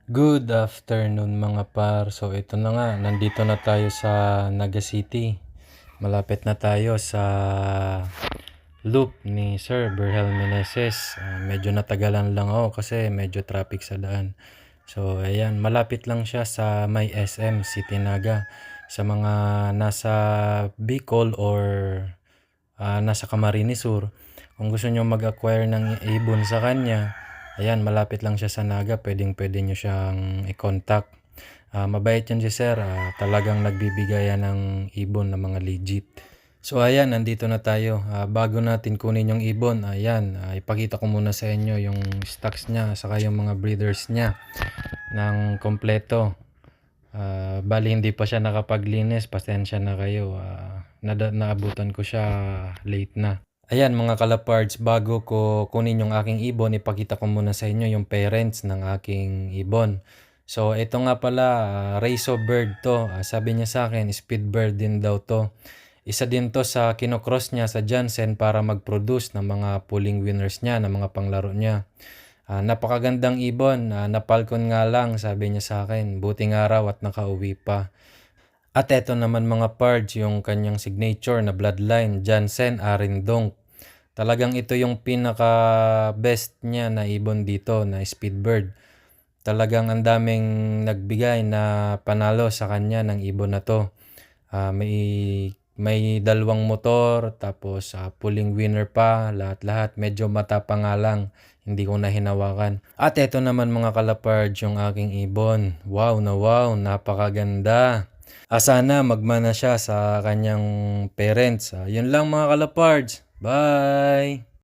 Good afternoon mga par. So ito na nga, nandito na tayo sa Naga City. Malapit na tayo sa loop ni Sir Berhel Meneses. Medyo natagalan lang ako kasi medyo traffic sa daan. So ayan, malapit lang siya sa may SM City Naga. Sa mga nasa Bicol or nasa Camarines Sur, kung gusto nyo mag-acquire ng ibon sa kanya, ayan, malapit lang siya sa Naga, pwede nyo siyang i-contact. Mabait yan si Sir, talagang nagbibigay yan ng ibon na mga legit. So ayan, nandito na tayo. Bago natin kunin yung ibon, ayan, ipakita ko muna sa inyo yung stocks niya, saka yung mga breeders niya ng kompleto. Bali hindi pa siya nakapaglinis, pasensya na kayo. Naabutan ko siya late na. Ayan mga kalapards, bago ko kunin yung aking ibon, ipakita ko muna sa inyo yung parents ng aking ibon. So ito nga pala, Razo bird to. Sabi niya sa akin, speed bird din daw to. Isa din to sa kinocross niya sa Jansen para mag-produce ng mga pulling winners niya, ng mga panglaro niya. Napakagandang ibon, napalkon nga lang, sabi niya sa akin. Buting araw at nakauwi pa. At eto naman mga pards, yung kanyang signature na bloodline, Jansen Arindong. Talagang ito yung pinaka best niya na ibon dito na speedbird. Talagang ang daming nagbigay na panalo sa kanya ng ibon na to. May dalawang motor, tapos pulling winner pa, lahat-lahat. Medyo matapang nga lang, hindi ko na hinawakan. At eto naman mga kalapards, yung aking ibon. Wow na wow, napakaganda. Sana magmana siya sa kanyang parents. Yun lang mga kalapards. Bye!